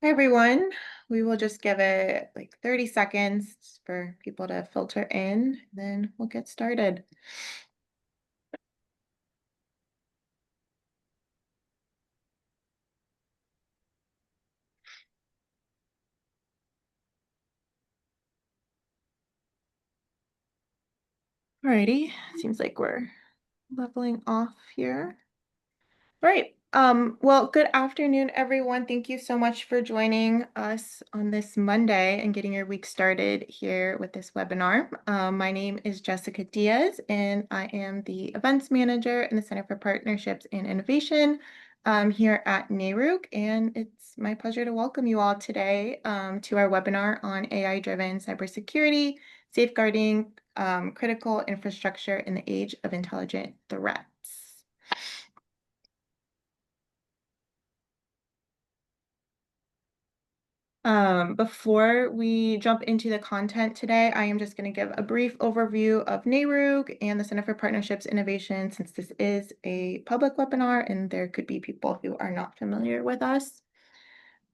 Hi, everyone. We will just give it like 30 seconds for people to filter in, then we'll get started. Alrighty, seems like we're leveling off here. Right. Well, good afternoon, everyone. Thank you so much for joining us on this Monday and getting your week started here with this webinar. My name is Jessica Diaz, and I am the events manager in the Center for Partnerships and Innovation here at NARUC. And it's my pleasure to welcome you all today to our webinar on AI-driven cybersecurity, safeguarding critical infrastructure in the age of intelligent threats. Before we jump into the content today, I am just going to give a brief overview of NARUC and the Center for Partnerships Innovation, since this is a public webinar and there could be people who are not familiar with us.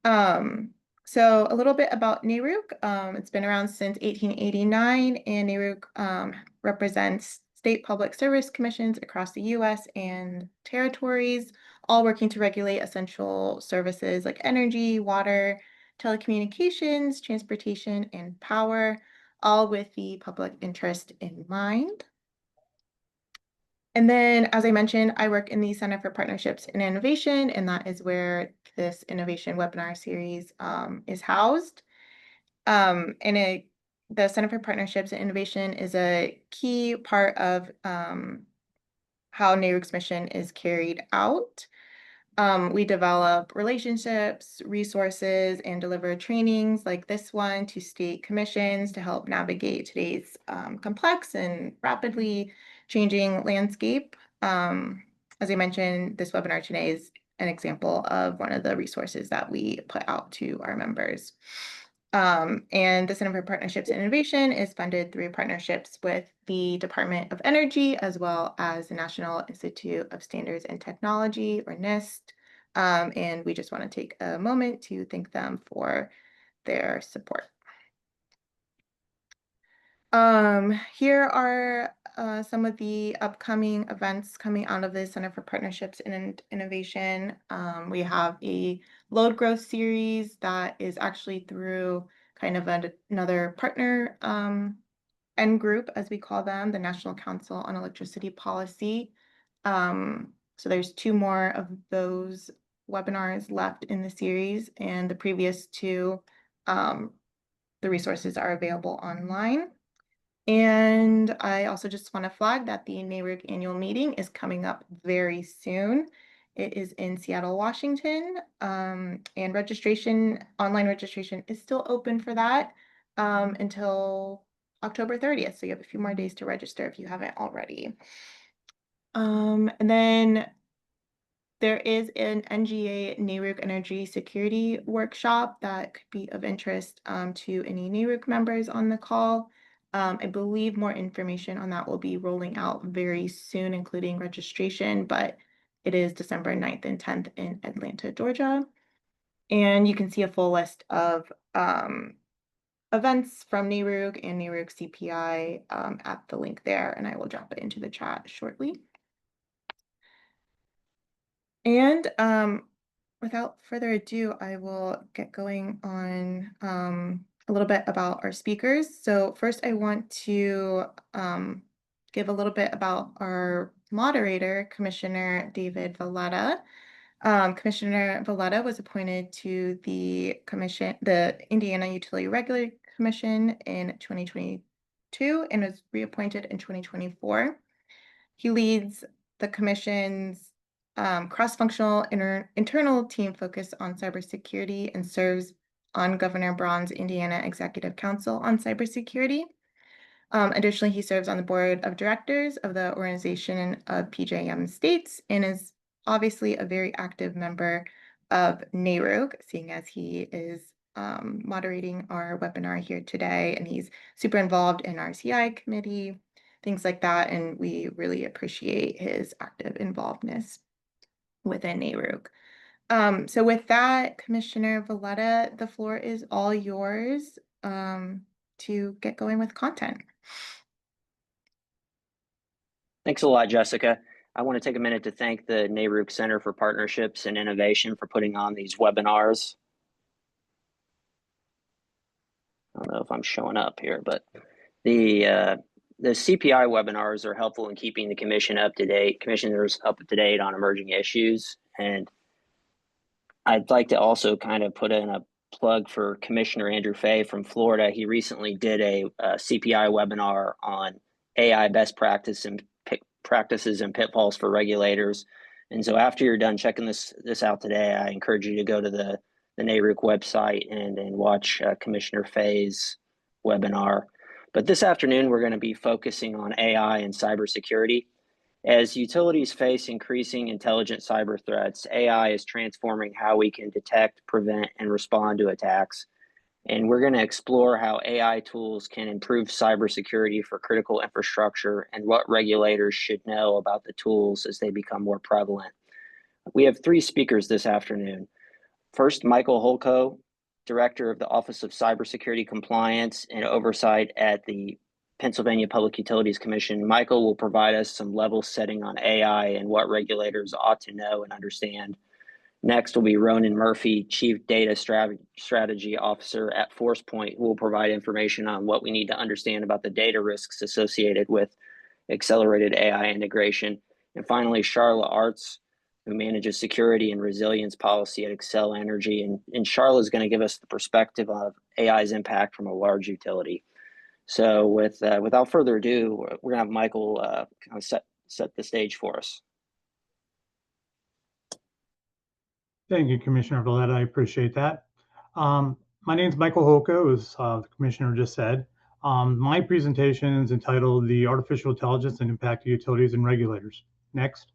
So a little bit about NARUC. It's been around since 1889, and NARUC represents state public service commissions across the U.S. and territories, all working to regulate essential services like energy, water, telecommunications, transportation, and power, all with the public interest in mind. And then, as I mentioned, I work in the Center for Partnerships and Innovation, and that is where this innovation webinar series is housed. The Center for Partnerships and Innovation is a key part of how NARUC's mission is carried out. We develop relationships, resources, and deliver trainings like this one to state commissions to help navigate today's complex and rapidly changing landscape. As I mentioned, this webinar today is an example of one of the resources that we put out to our members. And the Center for Partnerships and Innovation is funded through partnerships with the Department of Energy, as well as the National Institute of Standards and Technology, or NIST. And we just want to take a moment to thank them for their support. Here are some of the upcoming events coming out of the Center for Partnerships and Innovation. We have a load growth series that is actually through kind of another partner end group, as we call them, the National Council on Electricity Policy. So there's 2 more of those webinars left in the series, and the previous 2, the resources are available online. And I also just want to flag that the NARUC annual meeting is coming up very soon. It is in Seattle, Washington, and online registration is still open for that until October 30th. So you have a few more days to register if you haven't already. And then there is an NGA NARUC Energy Security Workshop that could be of interest to any NARUC members on the call. I believe more information on that will be rolling out very soon, including registration, but it is December 9th and 10th in Atlanta, Georgia. And you can see a full list of events from NARUC and NARUC CPI at the link there, and I will drop it into the chat shortly. And without further ado, I will get going on a little bit about our speakers. So first, I want to give a little bit about our moderator, Commissioner David Veleta. Commissioner Veleta was appointed to the Indiana Utility Regulatory Commission in 2022 and was reappointed in 2024. He leads the commission's cross-functional internal team focused on cybersecurity and serves on Governor Braun's Indiana Executive Council on Cybersecurity. Additionally, he serves on the board of directors of the Organization of PJM States and is obviously a very active member of NARUC, seeing as he is moderating our webinar here today, and he's super involved in our CI committee, things like that, and we really appreciate his active involvedness within NARUC. So with that, Commissioner Veleta, the floor is all yours to get going with content. Thanks a lot, Jessica. I want to take a minute to thank the NARUC Center for Partnerships and Innovation for putting on these webinars. I don't know if I'm showing up here, but the CPI webinars are helpful in keeping the commissioners up to date on emerging issues. And I'd like to also kind of put in a plug for Commissioner Andrew Fay from Florida. He recently did a CPI webinar on AI best practices and pitfalls for regulators. And so after you're done checking this out today, I encourage you to go to the NARUC website and watch Commissioner Fay's webinar. But this afternoon, we're going to be focusing on AI and cybersecurity. As utilities face increasing intelligent cyber threats, AI is transforming how we can detect, prevent, and respond to attacks. And we're going to explore how AI tools can improve cybersecurity for critical infrastructure and what regulators should know about the tools as they become more prevalent. We have 3 speakers this afternoon. First, Michael Holko, Director of the Office of Cybersecurity Compliance and Oversight at the Pennsylvania Public Utilities Commission. Michael will provide us some level setting on AI and what regulators ought to know and understand. Next will be Ronan Murphy, Chief Data Strategy Officer at Forcepoint, who will provide information on what we need to understand about the data risks associated with accelerated AI integration. And finally, Charla Arts, who manages security and resilience policy at Xcel Energy. And Charla is going to give us the perspective of AI's impact from a large utility. So without further ado, we're going to have Michael kind of set the stage for us. Thank you, Commissioner Veleta. I appreciate that. My name is Michael Holko, as the Commissioner just said. My presentation is entitled The Artificial Intelligence and Impact of Utilities and Regulators. Next.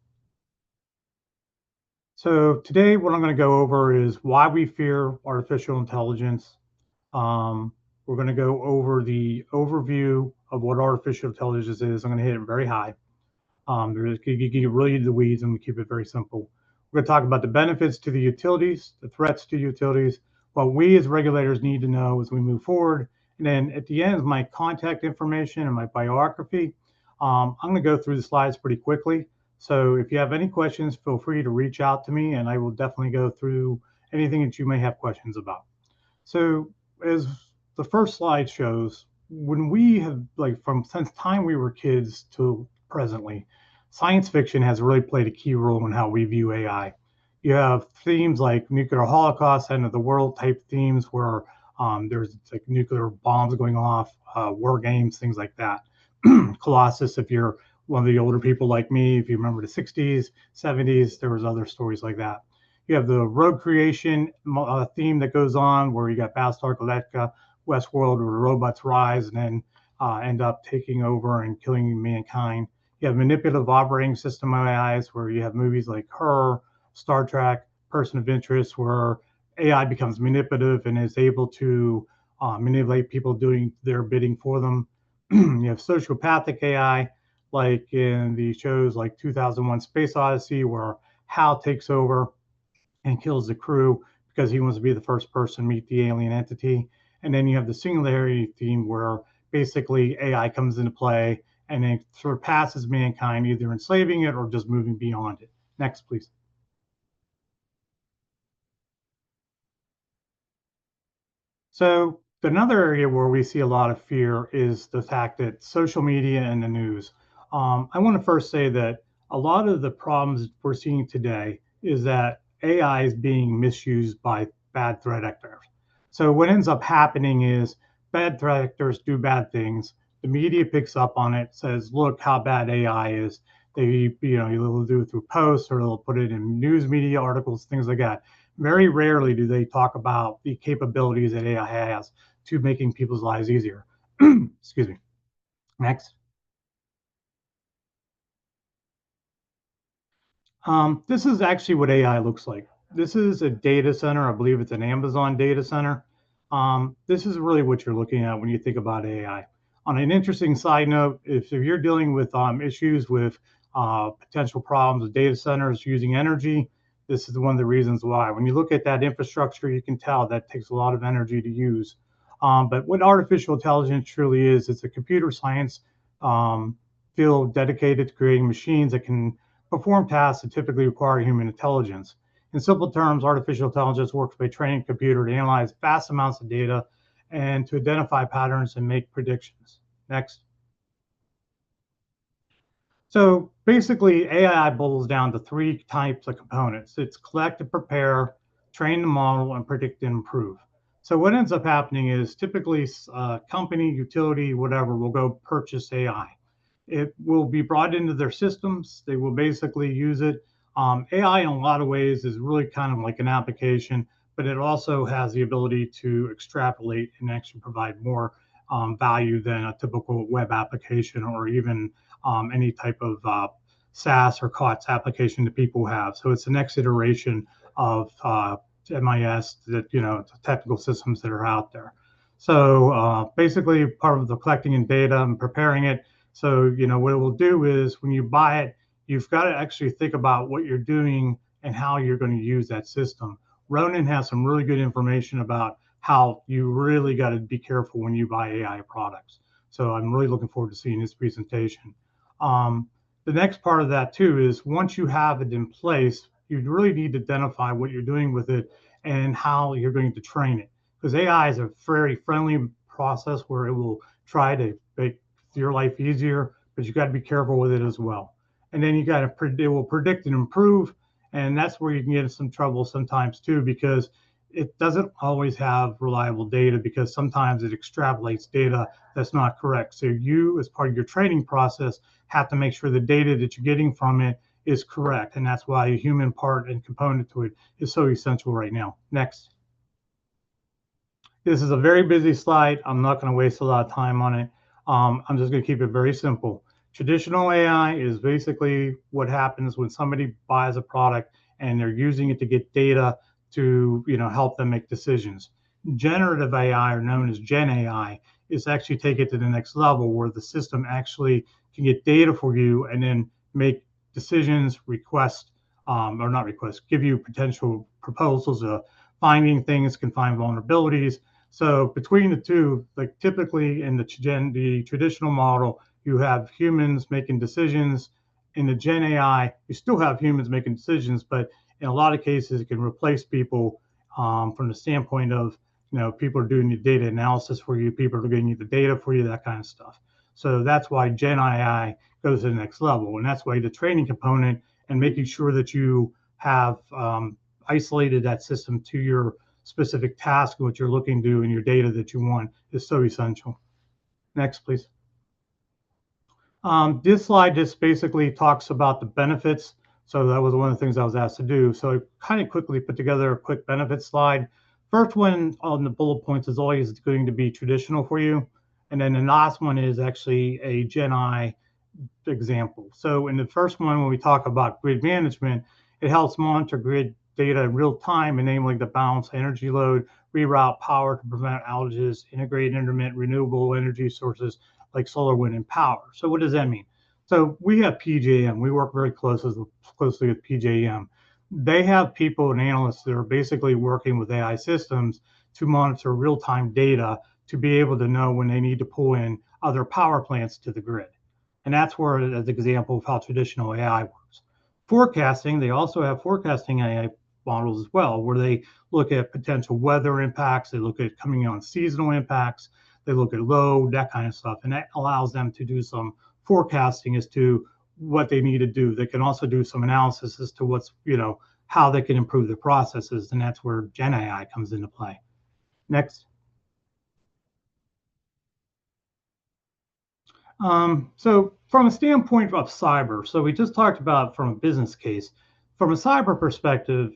So today what I'm going to go over is why we fear artificial intelligence. We're going to go over the overview of what artificial intelligence is. I'm going to hit it very high. You get really into the weeds and we keep it very simple. We're going to talk about the benefits to the utilities, the threats to utilities, what we as regulators need to know as we move forward. And then at the end is my contact information and my biography. I'm going to go through the slides pretty quickly. So if you have any questions, feel free to reach out to me and I will definitely go through anything that you may have questions about. So as the first slide shows, when we have since time we were kids to presently, science fiction has really played a key role in how we view AI. You have themes like nuclear holocaust, end of the world type themes where there's like nuclear bombs going off, war games, things like that. Colossus, if you're one of the older people like me, if you remember the 60s, 70s, there was other stories like that. You have the rogue creation theme that goes on where you got Battlestar Galactica, Westworld, where the robots rise and then end up taking over and killing mankind. You have manipulative operating system AIs where you have movies like Her, Star Trek, Person of Interest, where AI becomes manipulative and is able to manipulate people doing their bidding for them. You have sociopathic AI, like in the shows like 2001 Space Odyssey, where HAL takes over and kills the crew because he wants to be the first person to meet the alien entity. And then you have the singularity theme where basically AI comes into play and it surpasses mankind, either enslaving it or just moving beyond it. Next, please. So another area where we see a lot of fear is the fact that social media and the news. I want to first say that a lot of the problems we're seeing today is that AI is being misused by bad threat actors. So what ends up happening is bad threat actors do bad things. The media picks up on it, says, "Look how bad AI is." They, they'll do it through posts or they'll put it in news media articles, things like that. Very rarely do they talk about the capabilities that AI has to making people's lives easier. Excuse me. Next. This is actually what AI looks like. This is a data center. I believe it's an Amazon data center. This is really what you're looking at when you think about AI. On an interesting side note, if you're dealing with issues with potential problems with data centers using energy, This is one of the reasons why. When you look at that infrastructure, you can tell that takes a lot of energy to use. But what artificial intelligence truly is, it's a computer science field dedicated to creating machines that can perform tasks that typically require human intelligence. In simple terms, artificial intelligence works by training a computer to analyze vast amounts of data and to identify patterns and make predictions. Next. So basically, AI boils down to three types of components. It's collect and prepare, train the model, and predict and improve. So what ends up happening is typically a company, utility, whatever, will go purchase AI. It will be brought into their systems. They will basically use it. AI in a lot of ways is really kind of like an application, but it also has the ability to extrapolate and actually provide more value than a typical web application or even any type of SaaS or COTS application that people have. So it's the next iteration of MIS, that technical systems that are out there. So basically, part of the collecting in data and preparing it. So what it will do is when you buy it, you've got to actually think about what you're doing and how you're going to use that system. Ronan has some really good information about how you really got to be careful when you buy AI products. So I'm really looking forward to seeing his presentation. The next part of that too is once you have it in place, you really need to identify what you're doing with it and how you're going to train it. Because AI is a very friendly process where it will try to make your life easier, but you got to be careful with it as well. And then it will predict and improve, and that's where you can get in some trouble sometimes too, because it doesn't always have reliable data, because sometimes it extrapolates data that's not correct. So you, as part of your training process, have to make sure the data that you're getting from it is correct. And that's why a human part and component to it is so essential right now. Next. This is a very busy slide. I'm not going to waste a lot of time on it. I'm just going to keep it very simple. Traditional AI is basically what happens when somebody buys a product and they're using it to get data to help them make decisions. Generative AI, or known as Gen AI, is actually take it to the next level where the system actually can get data for you and then make decisions, or not request, give you potential proposals of finding things, can find vulnerabilities. So between the two, like typically in the traditional model, you have humans making decisions. In the Gen AI, you still have humans making decisions, but in a lot of cases, it can replace people from the standpoint of, people are doing the data analysis for you, people are getting you the data for you, that kind of stuff. So that's why Gen AI goes to the next level. And that's why the training component and making sure that you have isolated that system to your specific task, what you're looking to do, and your data that you want is so essential. Next, please. This slide just basically talks about the benefits. So that was one of the things I was asked to do. So I kind of quickly put together a quick benefits slide. First one on the bullet points is always going to be traditional for you. And then the last one is actually a Gen AI example. So in the first one, when we talk about grid management, it helps monitor grid data in real time, enabling the balance energy load, reroute power to prevent outages, integrate intermittent renewable energy sources like solar, wind, and power. So what does that mean? So we have PJM. We work very closely with PJM. They have people and analysts that are basically working with AI systems to monitor real-time data to be able to know when they need to pull in other power plants to the grid. And that's where, as an example of how traditional AI works. Forecasting, they also have forecasting AI models as well, where they look at potential weather impacts, they look at coming on seasonal impacts, they look at load, that kind of stuff. And that allows them to do some forecasting as to what they need to do. They can also do some analysis as to what's, how they can improve their processes. And that's where Gen AI comes into play. Next. So from a standpoint of cyber, so we just talked about from a business case. From a cyber perspective,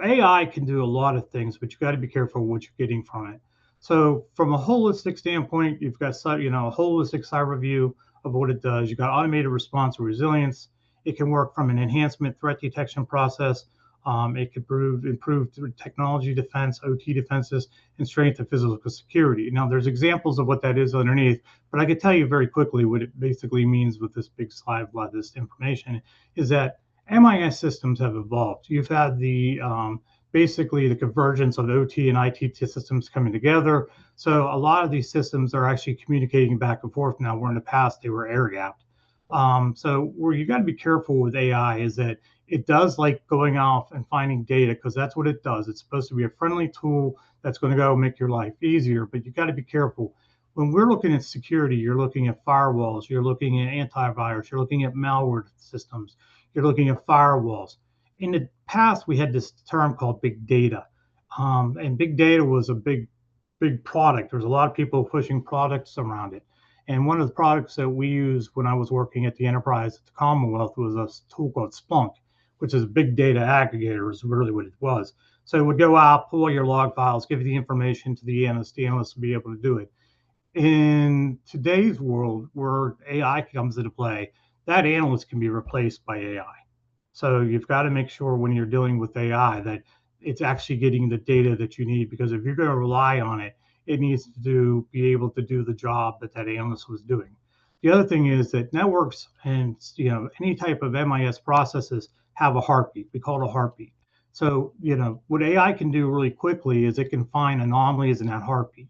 AI can do a lot of things, but you got to be careful what you're getting from it. So from a holistic standpoint, you've got a holistic cyber view of what it does. You've got automated response and resilience. It can work from an enhancement threat detection process. It could improve technology defense, OT defenses, and strengthen physical security. Now, there's examples of what that is underneath, but I could tell you very quickly what it basically means with this big slide, a lot of this information, is that MIS systems have evolved. You've had the basically the convergence of OT and IT systems coming together. So a lot of these systems are actually communicating back and forth now, where in the past they were air gapped. So where you got to be careful with AI is that it does like going off and finding data, because that's what it does. It's supposed to be a friendly tool that's going to go make your life easier, but you got to be careful. When we're looking at security, you're looking at firewalls, you're looking at antivirus, you're looking at malware systems, you're looking at firewalls. In the past, we had this term called big data, and big data was a big product. There's a lot of people pushing products around it. And one of the products that we used when I was working at the enterprise at the Commonwealth was a tool called Splunk, which is a big data aggregator, is really what it was. So it would go out, pull your log files, give you the information to the analyst would be able to do it. In today's world where AI comes into play, that analyst can be replaced by AI. So you've got to make sure when you're dealing with AI that it's actually getting the data that you need, because if you're going to rely on it, it needs to be able to do the job that that analyst was doing. The other thing is that networks and any type of MIS processes have a heartbeat. We call it a heartbeat. So what AI can do really quickly is it can find anomalies in that heartbeat.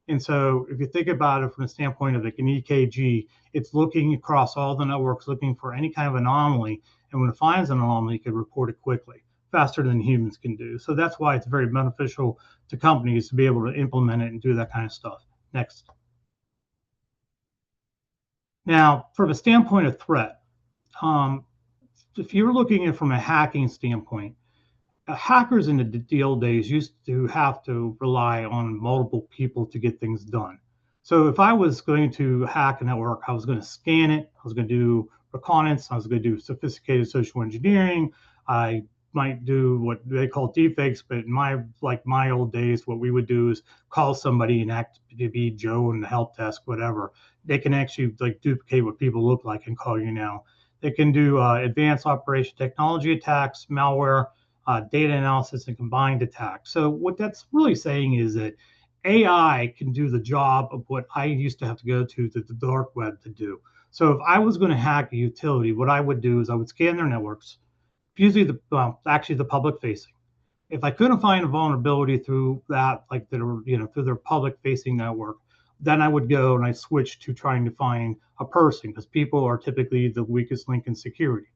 And so if you think about it from the standpoint of like an EKG, it's looking across all the networks, looking for any kind of anomaly. And when it finds an anomaly, it can report it quickly, faster than humans can do. So that's why it's very beneficial to companies to be able to implement it and do that kind of stuff. Next. Now, from a standpoint of threat, if you're looking at it from a hacking standpoint, hackers in the old days used to have to rely on multiple people to get things done. So if I was going to hack a network, I was going to scan it, I was going to do reconnaissance, I was going to do sophisticated social engineering, I might do what they call deepfakes, but in my old days, what we would do is call somebody and act to be Joe in the help desk, whatever. They can actually like duplicate what people look like and call you now. They can do advanced operation technology attacks, malware, data analysis, and combined attacks. So what that's really saying is that AI can do the job of what I used to have to go to the dark web to do. So if I was going to hack a utility, what I would do is I would scan their networks, usually actually the public facing. If I couldn't find a vulnerability through that, like through their public facing network, then I would go and I switch to trying to find a person, because people are typically the weakest link in security.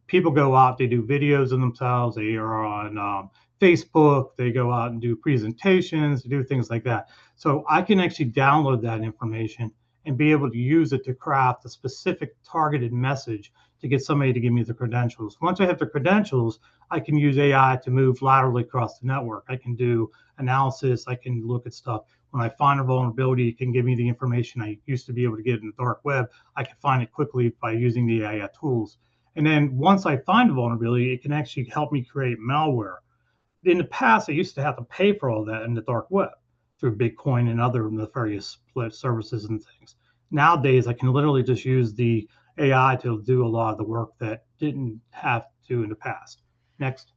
People go out, they do videos of themselves, they are on Facebook, they go out and do presentations, do things like that. So I can actually download that information and be able to use it to craft a specific targeted message to get somebody to give me the credentials. Once I have the credentials, I can use AI to move laterally across the network. I can do analysis, I can look at stuff. When I find a vulnerability, it can give me the information I used to be able to get in the dark web. I can find it quickly by using the AI tools. And then once I find a vulnerability, it can actually help me create malware. In the past, I used to have to pay for all that in the dark web through Bitcoin and other nefarious services and things. Nowadays, I can literally just use the AI to do a lot of the work that didn't have to in the past. Next.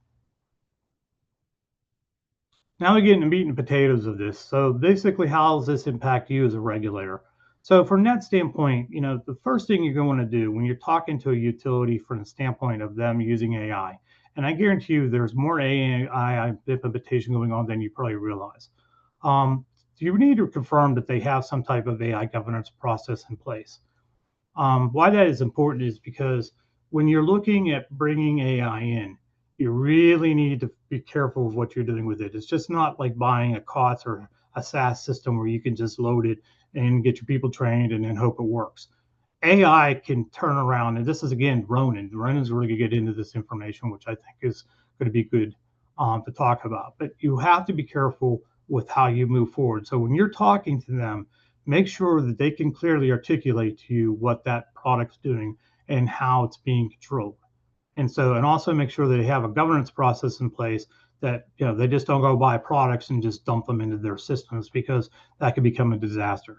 Now we get into meat and potatoes of this. So basically, how does this impact you as a regulator? So from that standpoint, the first thing you're going to do when you're talking to a utility from the standpoint of them using AI, and I guarantee you there's more AI implementation going on than you probably realize. You need to confirm that they have some type of AI governance process in place. Why that is important is because when you're looking at bringing AI in, you really need to be careful of what you're doing with it. It's just not like buying a COTS or a SaaS system where you can just load it and get your people trained and then hope it works. AI can turn around, and this is again Ronan. Ronan's really going to get into this information, which I think is going to be good to talk about. But you have to be careful with how you move forward. So when you're talking to them, make sure that they can clearly articulate to you what that product's doing and how it's being controlled. And also make sure that they have a governance process in place that they just don't go buy products and just dump them into their systems, because that could become a disaster.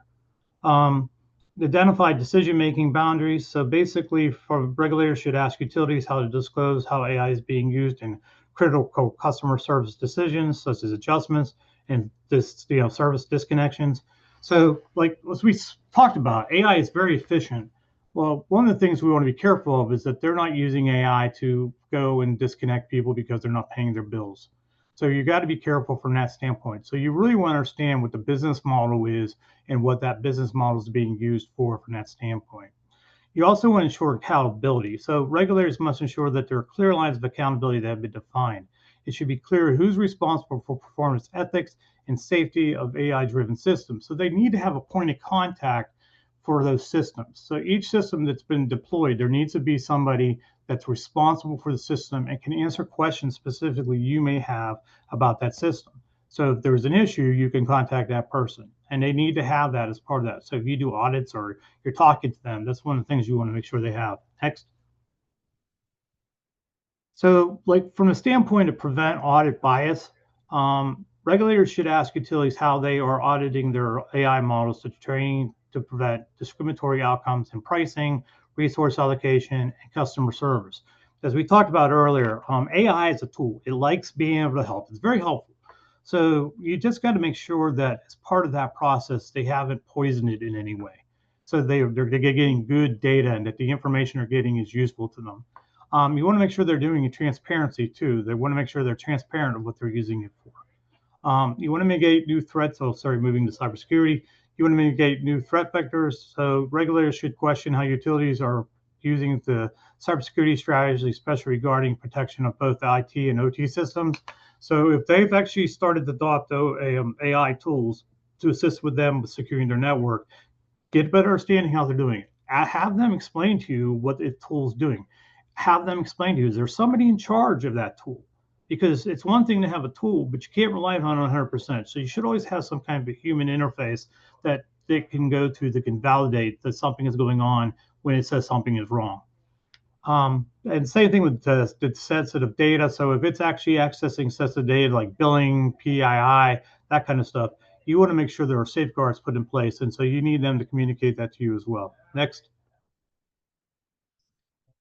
Identify decision-making boundaries. So basically, regulators should ask utilities how to disclose how AI is being used in critical customer service decisions, such as adjustments and service disconnections. So, like as we talked about, AI is very efficient Well, one of the things we want to be careful of is that they're not using AI to go and disconnect people because they're not paying their bills. So you got to be careful from that standpoint. So you really want to understand what the business model is and what that business model is being used for from that standpoint. You also want to ensure accountability. So regulators must ensure that there are clear lines of accountability that have been defined. It should be clear who's responsible for performance ethics and safety of AI-driven systems. So they need to have a point of contact for those systems. So each system that's been deployed, there needs to be somebody that's responsible for the system and can answer questions specifically you may have about that system. So if there's an issue, you can contact that person, and they need to have that as part of that. So if you do audits or you're talking to them, that's one of the things you want to make sure they have. Next. So like from the standpoint of prevent audit bias, regulators should ask utilities how they are auditing their AI models to train to prevent discriminatory outcomes in pricing, resource allocation, and customer service. As we talked about earlier, AI is a tool. It likes being able to help. It's very helpful. So you just got to make sure that as part of that process, they haven't poisoned it in any way. So they're getting good data and that the information they're getting is useful to them. You want to make sure they're doing it transparency too. They want to make sure they're transparent of what they're using it for. You want to mitigate new threats. Oh, sorry, moving to cybersecurity. You want to mitigate new threat vectors. So regulators should question how utilities are using the cybersecurity strategy, especially regarding protection of both IT and OT systems. So if they've actually started to adopt AI tools to assist with them with securing their network, get a better understanding how they're doing it. Have them explain to you what the tool is doing. Have them explain to you, is there somebody in charge of that tool? Because it's one thing to have a tool, but you can't rely on it 100%. So you should always have some kind of a human interface that they can go to that can validate that something is going on when it says something is wrong. And same thing with the sensitive data. So if it's actually accessing sensitive data like billing, PII, that kind of stuff, you want to make sure there are safeguards put in place. And so you need them to communicate that to you as well. Next.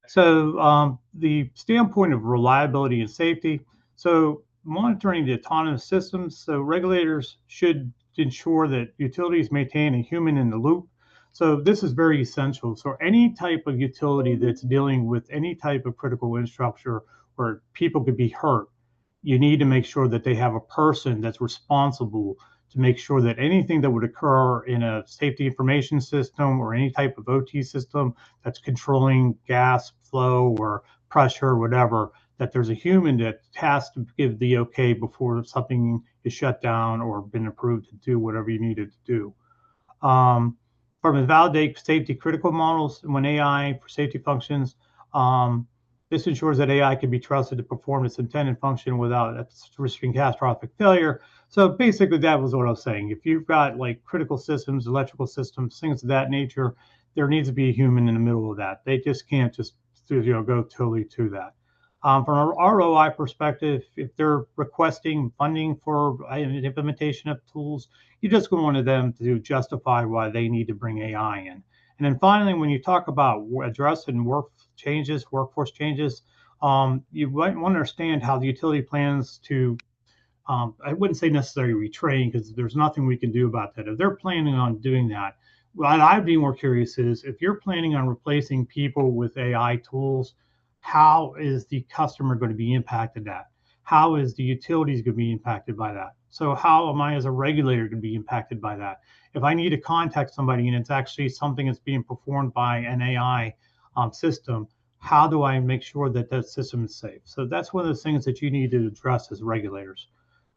So the standpoint of reliability and safety. So monitoring the autonomous systems. So regulators should ensure that utilities maintain a human in the loop. So this is very essential. So any type of utility that's dealing with any type of critical infrastructure where people could be hurt, you need to make sure that they have a person that's responsible to make sure that anything that would occur in a safety information system or any type of OT system that's controlling gas flow or pressure or whatever, that there's a human that has to give the okay before something is shut down or been approved to do whatever you needed to do. From a validate safety critical models when AI for safety functions, this ensures that AI can be trusted to perform its intended function without risking catastrophic failure. So basically, that was what I was saying. If you've got like critical systems, electrical systems, things of that nature, there needs to be a human in the middle of that. They just can't just go totally to that. From an ROI perspective, if they're requesting funding for an implementation of tools, you just want them to justify why they need to bring AI in. And then finally, when you talk about addressing workforce changes, you might want to understand how the utility plans to, I wouldn't say necessarily retrain because there's nothing we can do about that. If they're planning on doing that, what I'd be more curious is if you're planning on replacing people with AI tools, how is the customer going to be impacted that? How is the utilities going to be impacted by that? So how am I as a regulator going to be impacted by that? If I need to contact somebody and it's actually something that's being performed by an AI system, how do I make sure that that system is safe? So that's one of the things that you need to address as regulators.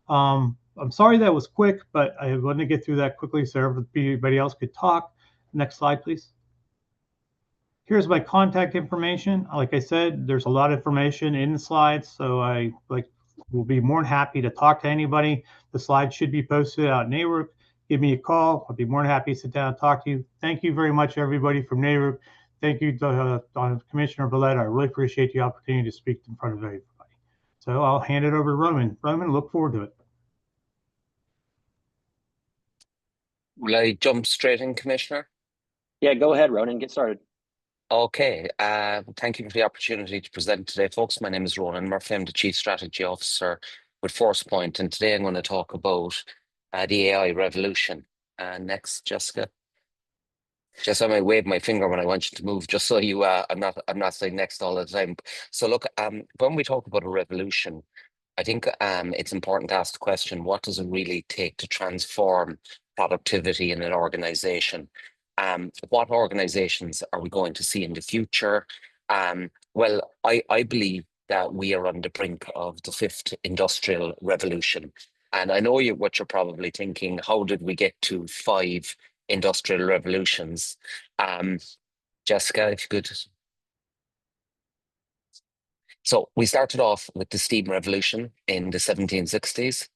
I'm sorry that was quick, but I wanted to get through that quickly so everybody else could talk. Next slide, please. Here's my contact information. Like I said, there's a lot of information in the slides, so I will be more than happy to talk to anybody. The slides should be posted out in NARUC. Give me a call. I'll be more than happy to sit down and talk to you. Thank you very much, everybody from NARUC. Thank you, Commissioner Veleta. I really appreciate the opportunity to speak in front of everybody. So I'll hand it over to Ronan. Ronan, look forward to it. Will I jump straight in, Commissioner? Yeah, go ahead, Ronan. Get started. Okay. Thank you for the opportunity to present today, folks. My name is Ronan Murphy. I'm the Chief Strategy Officer with Forcepoint, and today I'm going to talk about the AI revolution. Next, Jessica. Just I might wave my finger when I want you to move, just so you I'm not saying next all the time. So look, when we talk about a revolution, I think it's important to ask the question, what does it really take to transform productivity in an organization? What organizations are we going to see in the future? Well, I believe that we are on the brink of the fifth industrial revolution. And I know what you're probably thinking, how did we get to five industrial revolutions? Um, Jessica, if you could. So we started off with the steam revolution in the 1760s.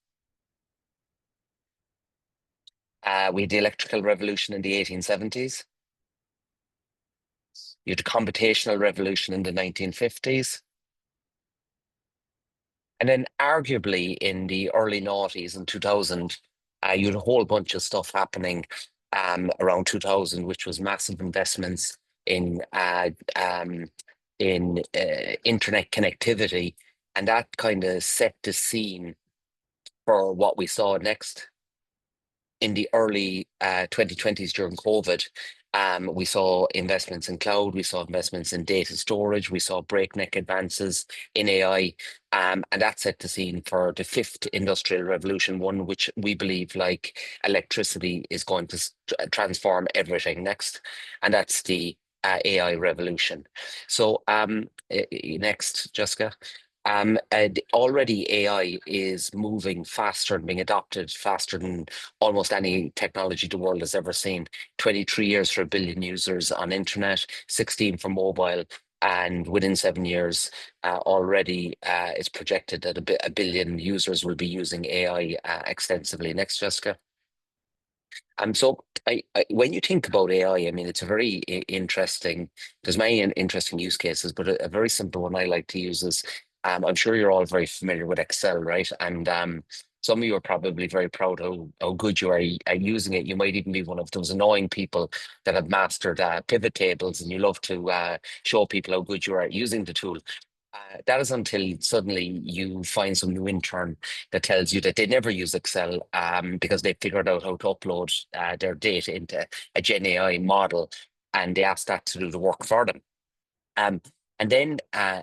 We had the electrical revolution in the 1870s. You had the computational revolution in the 1950s. And then arguably in the early noughties and 2000, you had a whole bunch of stuff happening around 2000, which was massive investments in internet connectivity. And that kind of set the scene for what we saw next. In the early 2020s during COVID, we saw investments in cloud, we saw investments in data storage, we saw breakneck advances in AI, and that set the scene for the fifth industrial revolution, one which we believe, like electricity, is going to transform everything next, and that's the AI revolution. So next, Jessica. And already AI is moving faster and being adopted faster than almost any technology the world has ever seen. 23 years for 1 billion users on internet, 16 for mobile, and within 7 years, already it's projected that 1 billion users will be using AI extensively. Next, Jessica. So when you think about AI, I mean, it's a very interesting, there's many interesting use cases, but a very simple one I like to use is, I'm sure you're all very familiar with Excel, right? And some of you are probably very proud how good you are at using it. You might even be one of those annoying people that have mastered pivot tables, and you love to show people how good you are at using the tool. That is until suddenly you find some new intern that tells you that they never use Excel because they figured out how to upload their data into a Gen AI model, and they ask that to do the work for them. Um, and then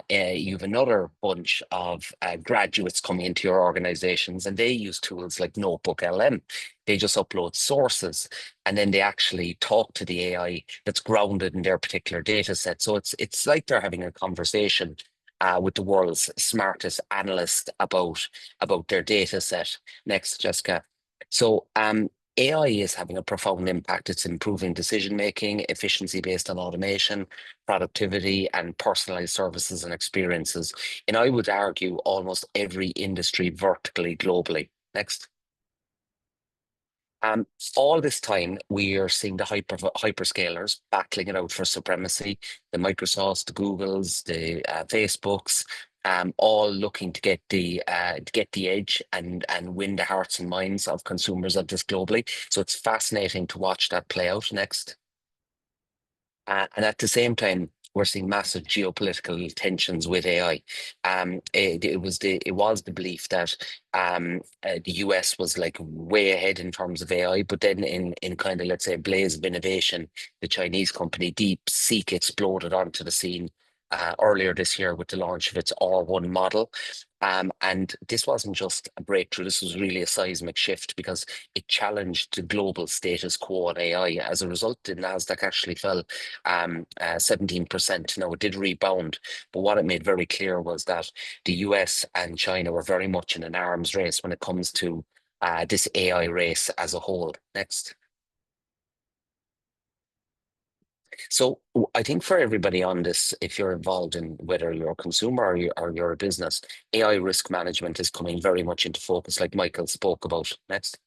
you have another bunch of graduates coming into your organizations, and they use tools like Notebook LM. They just upload sources, and then they actually talk to the AI that's grounded in their particular data set. So it's like they're having a conversation with the world's smartest analyst about their data set. Next, Jessica. So AI is having a profound impact. It's improving decision making, efficiency based on automation, productivity, and personalized services and experiences. And I would argue almost every industry vertically globally. Next. All this time, we are seeing the hyperscalers battling it out for supremacy. The Microsofts, the Googles, the Facebooks, all looking to get the edge and win the hearts and minds of consumers of this globally. So it's fascinating to watch that play out next. And at the same time, we're seeing massive geopolitical tensions with AI. It was the belief that the US was like way ahead in terms of AI, but then in kind of, let's say, a blaze of innovation, the Chinese company DeepSeek exploded onto the scene earlier this year with the launch of its R1 model. And this wasn't just a breakthrough, this was really a seismic shift because it challenged the global status quo on AI. As a result, the NASDAQ actually fell 17%. Now, it did rebound, but what it made very clear was that the US and China were very much in an arms race when it comes to this AI race as a whole. Next. So I think for everybody on this, if you're involved in whether you're a consumer or you're a business, AI risk management is coming very much into focus, like Michael spoke about. Next.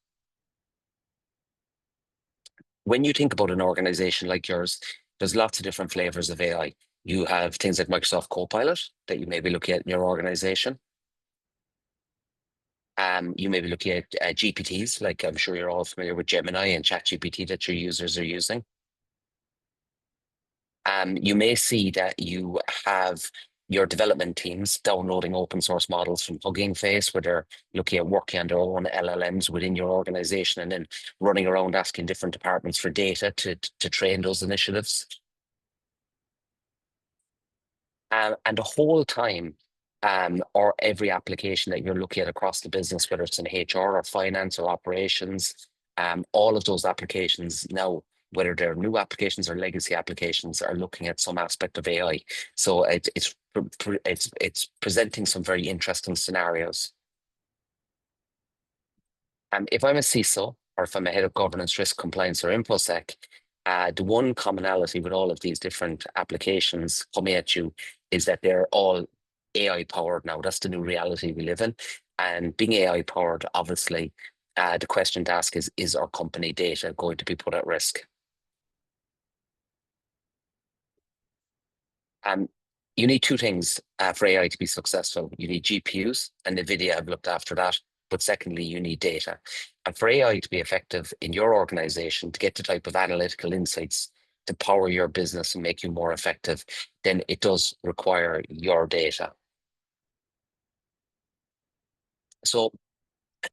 When you think about an organization like yours, there's lots of different flavors of AI. You have things like Microsoft Copilot that you may be looking at in your organization. You may be looking at GPTs, like I'm sure you're all familiar with Gemini and ChatGPT that your users are using. You may see that you have your development teams downloading open source models from Hugging Face, where they're looking at working on their own LLMs within your organization and then running around asking different departments for data to train those initiatives. And the whole time, or every application that you're looking at across the business, whether it's in HR or finance or operations, all of those applications now, whether they're new applications or legacy applications, are looking at some aspect of AI. So it's presenting some very interesting scenarios. If I'm a CISO or if I'm a head of governance, risk, compliance, or InfoSec, the one commonality with all of these different applications coming at you is that they're all AI powered now. That's the new reality we live in. And being AI powered, obviously, the question to ask is our company data going to be put at risk? You need two things for AI to be successful. You need GPUs, and NVIDIA have looked after that. But secondly, you need data. And for AI to be effective in your organization, to get the type of analytical insights to power your business and make you more effective, then it does require your data. So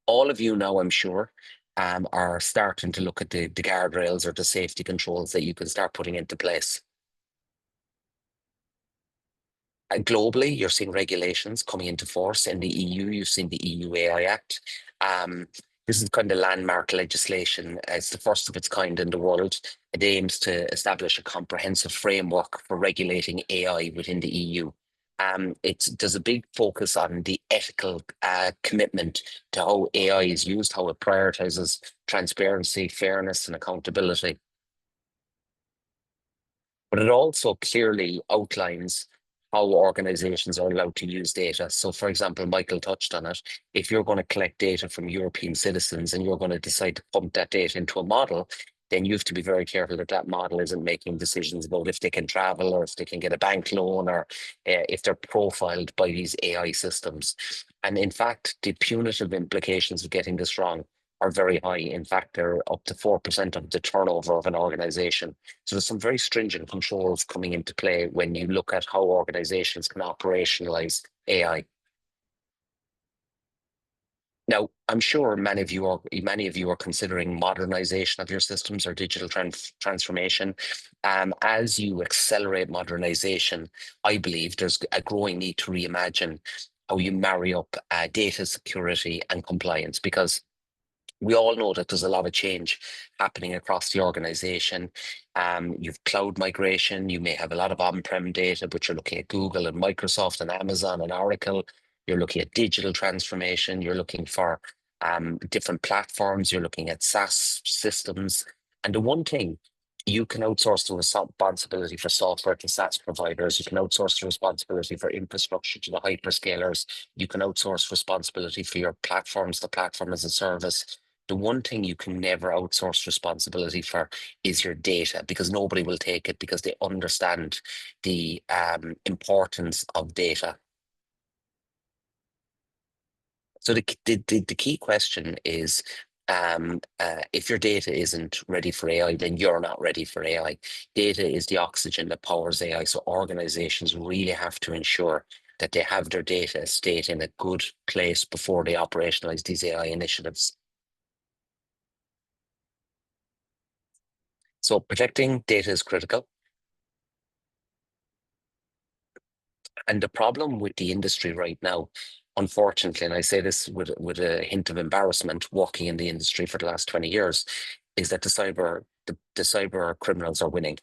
all of you now, I'm sure, are starting to look at the guardrails or the safety controls that you can start putting into place. Globally, you're seeing regulations coming into force. In the EU, you've seen the EU AI Act. This is kind of landmark legislation. It's the first of its kind in the world. It aims to establish a comprehensive framework for regulating AI within the EU. There's a big focus on the ethical commitment to how AI is used, how it prioritizes transparency, fairness, and accountability. But it also clearly outlines how organizations are allowed to use data. So, for example, Michael touched on it. If you're going to collect data from European citizens and you're going to decide to pump that data into a model, then you have to be very careful that that model isn't making decisions about if they can travel or if they can get a bank loan or if they're profiled by these AI systems. And in fact, the punitive implications of getting this wrong are very high. In fact, they're up to 4% of the turnover of an organization. So there's some very stringent controls coming into play when you look at how organizations can operationalize AI. Now, I'm sure many of you are considering modernization of your systems or digital transformation. As you accelerate modernization, I believe there's a growing need to reimagine how you marry up data security and compliance, because we all know that there's a lot of change happening across the organization. You've cloud migration, you may have a lot of on-prem data, but you're looking at Google and Microsoft and Amazon and Oracle. You're looking at digital transformation. You're looking for different platforms. You're looking at SaaS systems. And the one thing, you can outsource the responsibility for software to SaaS providers. You can outsource the responsibility for infrastructure to the hyperscalers. You can outsource responsibility for your platforms, the platform as a service. The one thing you can never outsource responsibility for is your data, because nobody will take it because they understand the importance of data. So the key question is, if your data isn't ready for AI, then you're not ready for AI. Data is the oxygen that powers AI. So organizations really have to ensure that they have their data estate in a good place before they operationalize these AI initiatives. So protecting data is critical. And the problem with the industry right now, unfortunately, and I say this with a hint of embarrassment, working in the industry for the last 20 years, is that the cyber criminals are winning.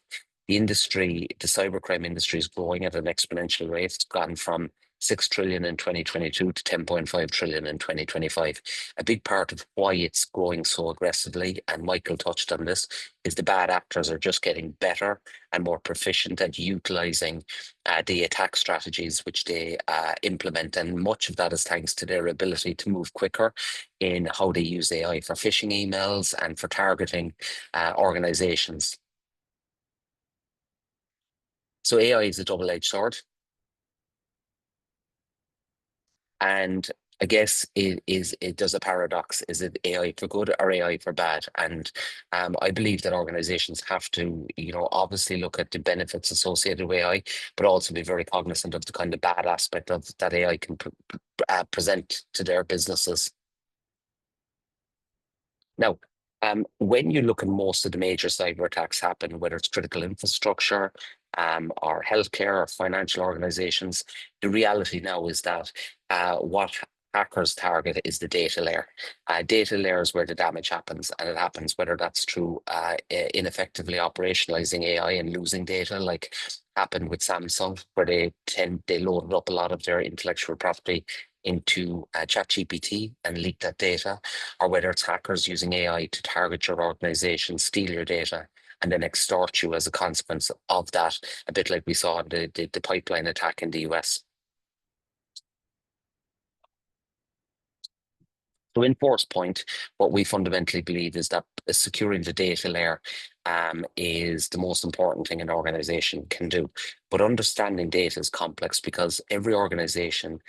The cybercrime industry is growing at an exponential rate. It's gone from 6 trillion in 2022 to 10.5 trillion in 2025. A big part of why it's growing so aggressively, and Michael touched on this, is the bad actors are just getting better and more proficient at utilizing the attack strategies which they implement. And much of that is thanks to their ability to move quicker in how they use AI for phishing emails and for targeting organizations. So AI is a double-edged sword. And I guess there's a paradox. Is it AI for good or AI for bad? And I believe that organizations have to, obviously look at the benefits associated with AI, but also be very cognizant of the kind of bad aspect of that AI can present to their businesses. Now, when you look at most of the major cyber attacks happen, whether it's critical infrastructure, or healthcare or financial organizations, the reality now is that what hackers target is the data layer. Data layer is where the damage happens, and it happens whether that's through ineffectively operationalizing AI and losing data, like happened with Samsung, where they loaded up a lot of their intellectual property into ChatGPT and leak that data, or whether it's hackers using AI to target your organization, steal your data, and then extort you as a consequence of that, a bit like we saw in the pipeline attack in the US. So in Forcepoint, what we fundamentally believe is that securing the data layer is the most important thing an organization can do. But understanding data is complex because every organization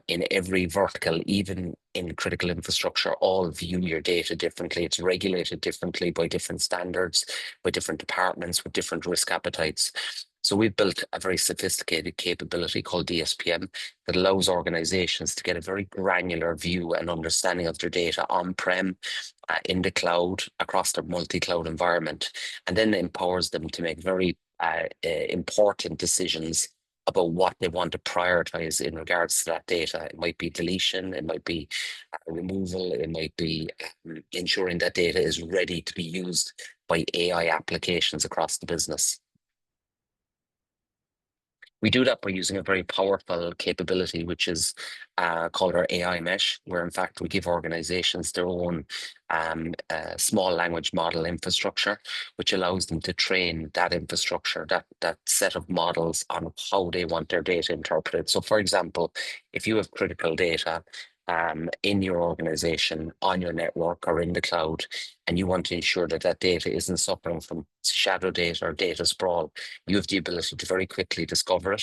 in every vertical, even in critical infrastructure, all view your data differently. It's regulated differently by different standards, by different departments with different risk appetites. So we've built a very sophisticated capability called DSPM that allows organizations to get a very granular view and understanding of their data on-prem, in the cloud, across their multi-cloud environment, and then empowers them to make very important decisions about what they want to prioritize in regards to that data. It might be deletion, it might be removal, it might be ensuring that data is ready to be used by AI applications across the business. We do that by using a very powerful capability, which is called our AI mesh, where in fact we give organizations their own small language model infrastructure, which allows them to train that infrastructure, that set of models on how they want their data interpreted. So for example, if you have critical data in your organization, on your network or in the cloud, and you want to ensure that that data isn't suffering from shadow data or data sprawl, you have the ability to very quickly discover it,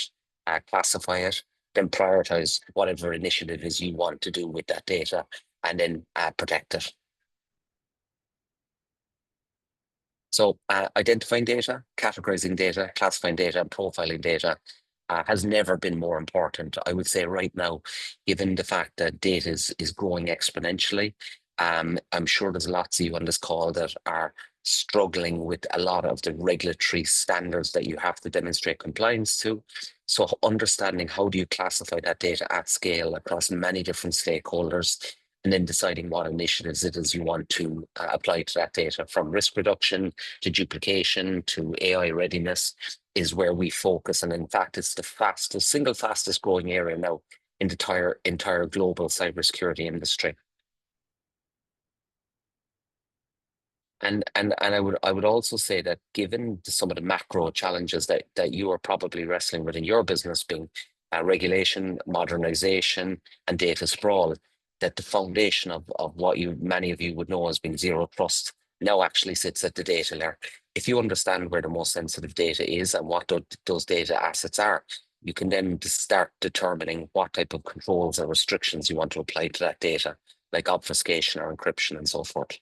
classify it, then prioritize whatever initiative is you want to do with that data, and then protect it. So identifying data, categorizing data, classifying data, and profiling data has never been more important. I would say right now, given the fact that data is growing exponentially, I'm sure there's lots of you on this call that are struggling with a lot of the regulatory standards that you have to demonstrate compliance to. So understanding how do you classify that data at scale across many different stakeholders, and then deciding what initiatives it is you want to apply to that data, from risk reduction to duplication to AI readiness, is where we focus. And in fact, it's the single fastest growing area now in the entire global cybersecurity industry. And I would also say that given some of the macro challenges that you are probably wrestling with in your business, being regulation, modernization, and data sprawl, that the foundation of what many of you would know as being zero trust now actually sits at the data layer. If you understand where the most sensitive data is and what those data assets are, you can then start determining what type of controls or restrictions you want to apply to that data, like obfuscation or encryption and so forth.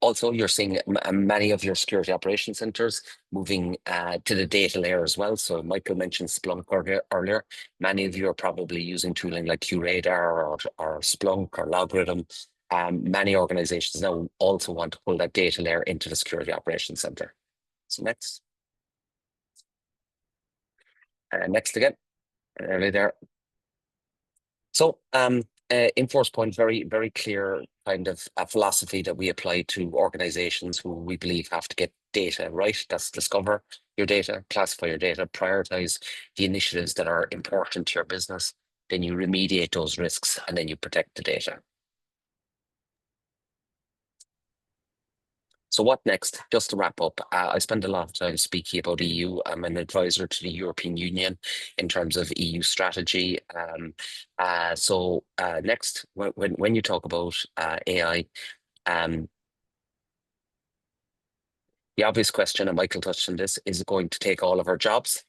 Also, you're seeing many of your security operations centers moving to the data layer as well. So Michael mentioned Splunk earlier. Many of you are probably using tooling like QRadar or Splunk or Logarithm. Many organizations now also want to pull that data layer into the security operations center. So next. Next again, early there. So in Forcepoint, very, very clear kind of a philosophy that we apply to organizations who we believe have to get data right. That's discover your data, classify your data, prioritize the initiatives that are important to your business. Then you remediate those risks, and then you protect the data. So what next? Just to wrap up, I spend a lot of time speaking about EU. I'm an advisor to the European Union in terms of EU strategy. So next, when you talk about AI, the obvious question, and Michael touched on this, is it going to take all of our jobs?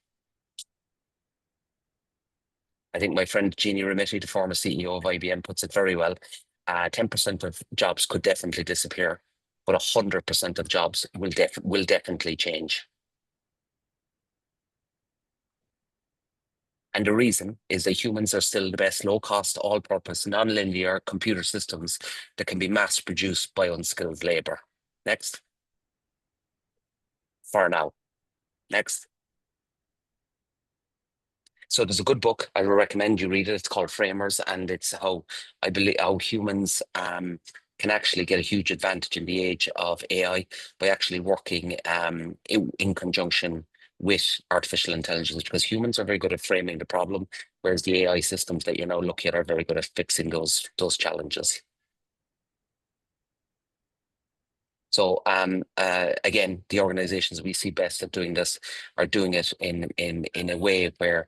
I think my friend Jeannie Remetti, the former CEO of IBM, puts it very well. 10% of jobs could definitely disappear, but 100% of jobs will definitely change. And the reason is that humans are still the best low-cost, all-purpose, non-linear computer systems that can be mass-produced by unskilled labor. Next. For now. Next. So there's a good book. I would recommend you read it. It's called Framers, and it's how I believe how humans can actually get a huge advantage in the age of AI by actually working in conjunction with artificial intelligence, because humans are very good at framing the problem, whereas the AI systems that you're now looking at are very good at fixing those challenges. So again, the organizations we see best at doing this are doing it in a way where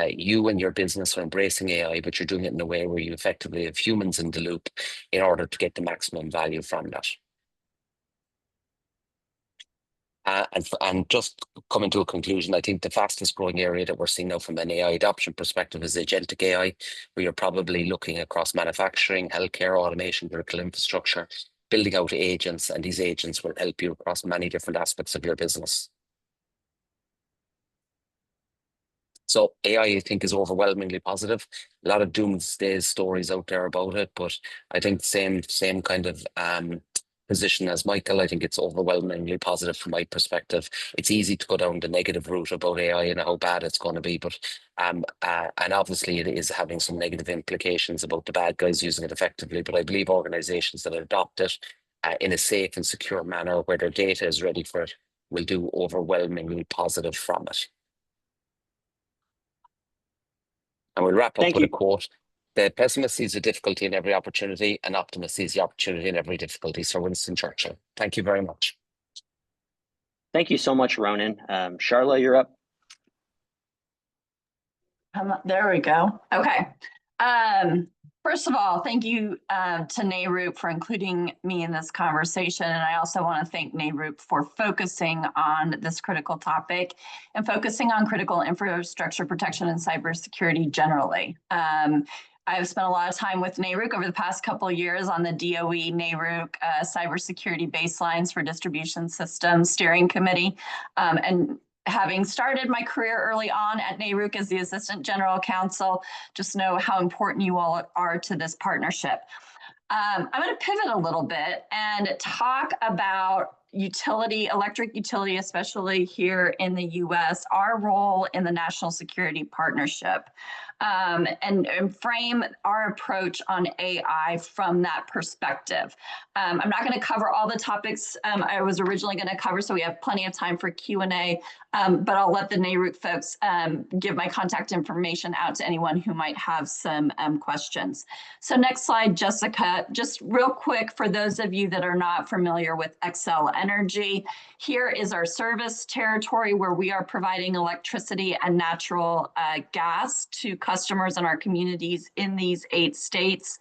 you and your business are embracing AI, but you're doing it in a way where you effectively have humans in the loop in order to get the maximum value from that. And just coming to a conclusion, I think the fastest growing area that we're seeing now from an AI adoption perspective is agentic AI, where you're probably looking across manufacturing, healthcare, automation, critical infrastructure, building out agents, and these agents will help you across many different aspects of your business. So AI, I think, is overwhelmingly positive. A lot of doomsday stories out there about it, but I think same kind of position as Michael. I think it's overwhelmingly positive from my perspective. It's easy to go down the negative route about AI and how bad it's going to be, but and obviously it is having some negative implications about the bad guys using it effectively. But I believe organizations that adopt it in a safe and secure manner, where their data is ready for it, will do overwhelmingly positive from it. And we'll wrap up with a quote. The pessimist sees a difficulty in every opportunity, and optimist sees the opportunity in every difficulty. Sir Winston Churchill. Thank you very much. Thank you so much, Ronan. Charla, you're up. There we go. Okay. First of all, thank you to NARUP for including me in this conversation. And I also want to thank NARUP for focusing on this critical topic and focusing on critical infrastructure protection and cybersecurity generally. I've spent a lot of time with NARUC over the past couple of years on the DOE NARUC Cybersecurity Baselines for Distribution Systems Steering Committee. And having started my career early on at NARUC as the Assistant General Counsel, just know how important you all are to this partnership. I'm going to pivot a little bit and talk about electric utility, especially here in the US, our role in the National Security Partnership, and frame our approach on AI from that perspective. I'm not going to cover all the topics I was originally going to cover, so we have plenty of time for Q&A, but I'll let the NARUC folks give my contact information out to anyone who might have some questions. So next slide, Jessica. Just real quick, for those of you that are not familiar with Xcel Energy, here is our service territory where we are providing electricity and natural gas to customers in our communities in these 8 states.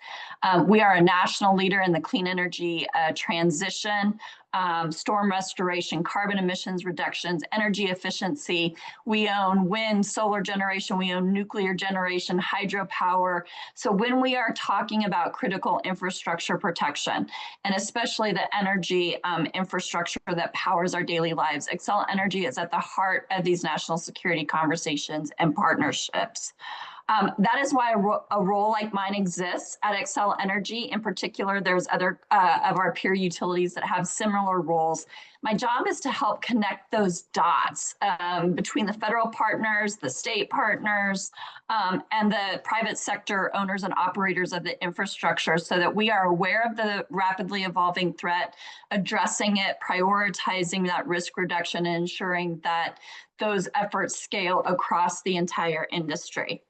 We are a national leader in the clean energy transition, storm restoration, carbon emissions reductions, energy efficiency. We own wind, solar generation, we own nuclear generation, hydropower. So when we are talking about critical infrastructure protection, and especially the energy infrastructure that powers our daily lives, Xcel Energy is at the heart of these national security conversations and partnerships. That is why a role like mine exists at Xcel Energy. In particular, there's other of our peer utilities that have similar roles. My job is to help connect those dots between the federal partners, the state partners, and the private sector owners and operators of the infrastructure, so that we are aware of the rapidly evolving threat, addressing it, prioritizing that risk reduction, and ensuring that those efforts scale across the entire industry.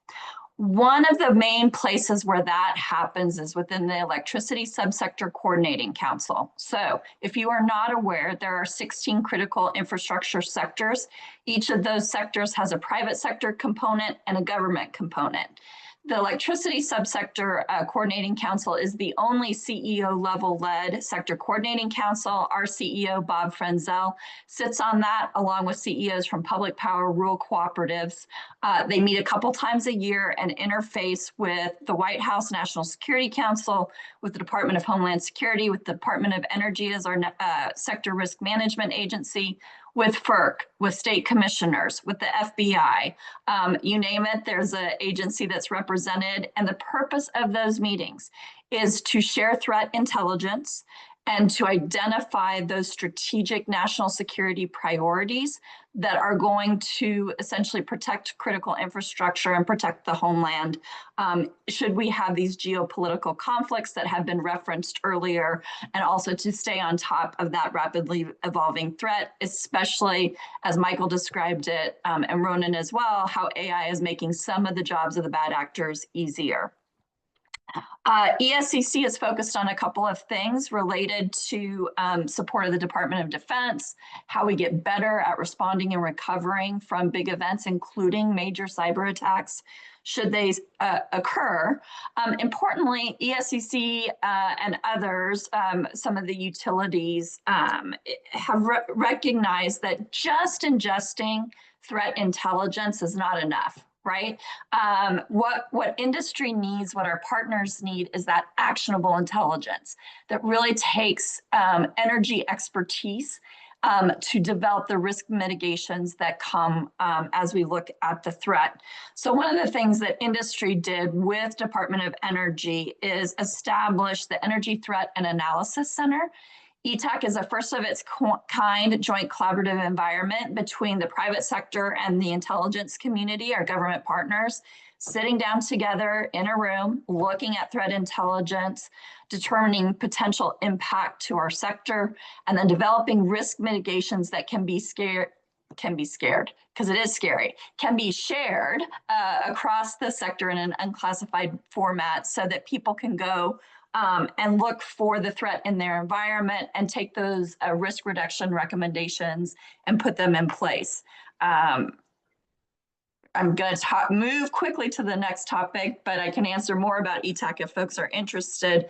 One of the main places where that happens is within the Electricity Subsector Coordinating Council. So if you are not aware, there are 16 critical infrastructure sectors. Each of those sectors has a private sector component and a government component. The Electricity Subsector Coordinating Council is the only CEO level led sector coordinating council. Our CEO, Bob Frenzel, sits on that along with CEOs from public power, rural cooperatives. They meet a couple times a year and interface with the White House National Security Council, with the Department of Homeland Security, with the Department of Energy as our sector risk management agency, with FERC, with state commissioners, with the FBI, you name it, there's an agency that's represented. And the purpose of those meetings is to share threat intelligence and to identify those strategic national security priorities that are going to essentially protect critical infrastructure and protect the homeland. Should we have these geopolitical conflicts that have been referenced earlier, and also to stay on top of that rapidly evolving threat, especially as Michael described it, and Ronan as well, how AI is making some of the jobs of the bad actors easier. ESCC is focused on a couple of things related to support of the Department of Defense, how we get better at responding and recovering from big events, including major cyber attacks, should they occur. Importantly, ESCC and others, some of the utilities have recognized that just ingesting threat intelligence is not enough. Right? What industry needs, what our partners need, is that actionable intelligence that really takes energy expertise to develop the risk mitigations that come as we look at the threat. So one of the things that industry did with Department of Energy is establish the Energy Threat and Analysis Center. ETAC is a first of its kind joint collaborative environment between the private sector and the intelligence community, our government partners, sitting down together in a room, looking at threat intelligence, determining potential impact to our sector, and then developing risk mitigations that can be scared, because it is scary, can be shared across the sector in an unclassified format so that people can go and look for the threat in their environment and take those risk reduction recommendations and put them in place. I'm going to move quickly to the next topic, but I can answer more about ETAC if folks are interested.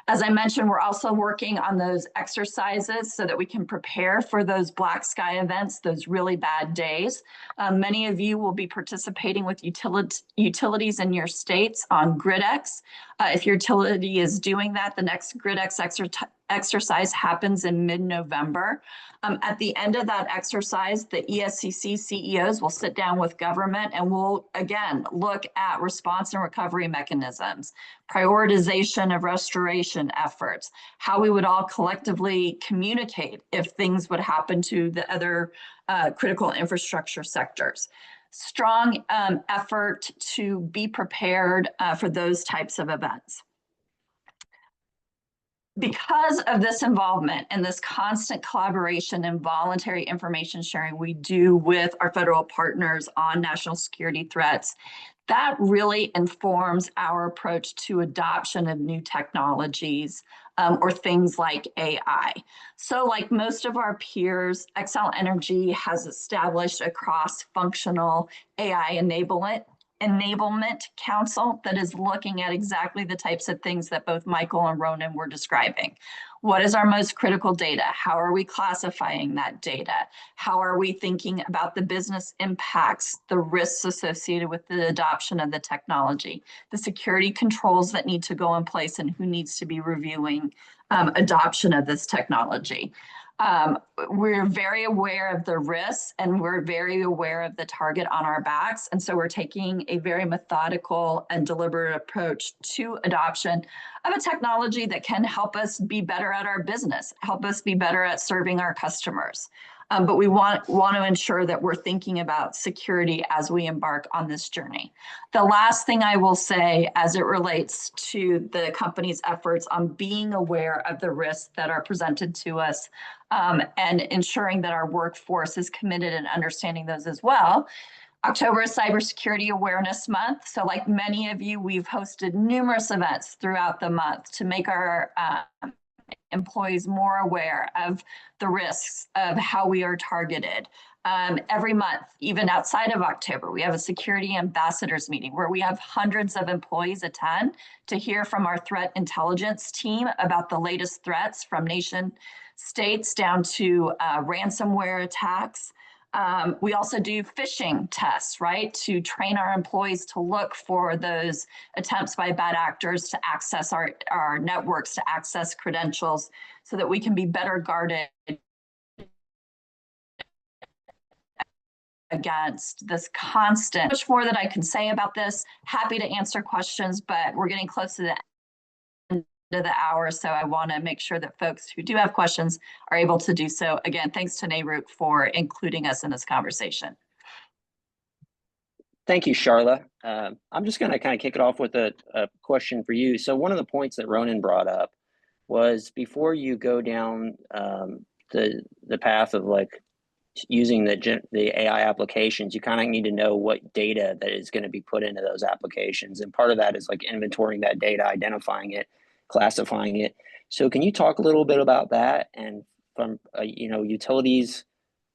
As I mentioned, we're also working on those exercises so that we can prepare for those black sky events, those really bad days. Many of you will be participating with utilities in your states on GridX. If your utility is doing that, the next GridX exercise happens in mid-November. At the end of that exercise, the ESCC CEOs will sit down with government and we'll, again, look at response and recovery mechanisms, prioritization of restoration efforts, how we would all collectively communicate if things would happen to the other critical infrastructure sectors. Strong effort to be prepared for those types of events. Because of this involvement and this constant collaboration and voluntary information sharing we do with our federal partners on national security threats, that really informs our approach to adoption of new technologies or things like AI. So like most of our peers, Xcel Energy has established a cross-functional AI enablement council that is looking at exactly the types of things that both Michael and Ronan were describing. What is our most critical data? How are we classifying that data? How are we thinking about the business impacts, the risks associated with the adoption of the technology, the security controls that need to go in place, and who needs to be reviewing adoption of this technology? We're very aware of the risks and we're very aware of the target on our backs. And so we're taking a very methodical and deliberate approach to adoption of a technology that can help us be better at our business, help us be better at serving our customers. But we want to ensure that we're thinking about security as we embark on this journey. The last thing I will say as it relates to the company's efforts on being aware of the risks that are presented to us and ensuring that our workforce is committed in understanding those as well. October is Cybersecurity Awareness Month. So like many of you, we've hosted numerous events throughout the month to make our employees more aware of the risks of how we are targeted. Every month, even outside of October, we have a security ambassadors meeting where we have hundreds of employees attend to hear from our threat intelligence team about the latest threats from nation states down to ransomware attacks. We also do phishing tests, right, to train our employees to look for those attempts by bad actors to access our networks, to access credentials, so that we can be better guarded against this constant. Much more that I can say about this. Happy to answer questions, but we're getting close to the end of the hour, so I want to make sure that folks who do have questions are able to do so. Again, thanks to NARUC for including us in this conversation. Thank you, Charla. I'm just going to kind of kick it off with a question for you. So one of the points that Ronan brought up was before you go down the path of like using the AI applications, you kind of need to know what data that is going to be put into those applications. And part of that is like inventorying that data, identifying it, classifying it. So can you talk a little bit about that? And from, utilities,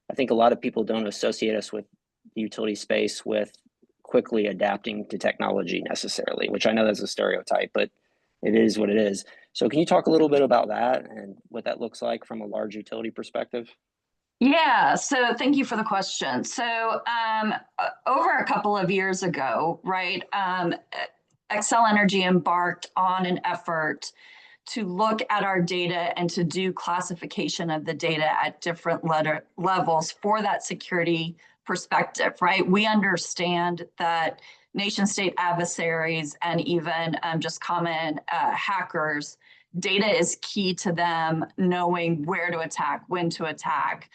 I think a lot of people don't associate us with the utility space with quickly adapting to technology necessarily, which I know that's a stereotype, but it is what it is. So can you talk a little bit about that and what that looks like from a large utility perspective? Yeah, so thank you for the question. So over a couple of years ago, right, Xcel Energy embarked on an effort to look at our data and to do classification of the data at different levels for that security perspective, right? We understand that nation state adversaries and even just common hackers, data is key to them knowing where to attack, when to attack,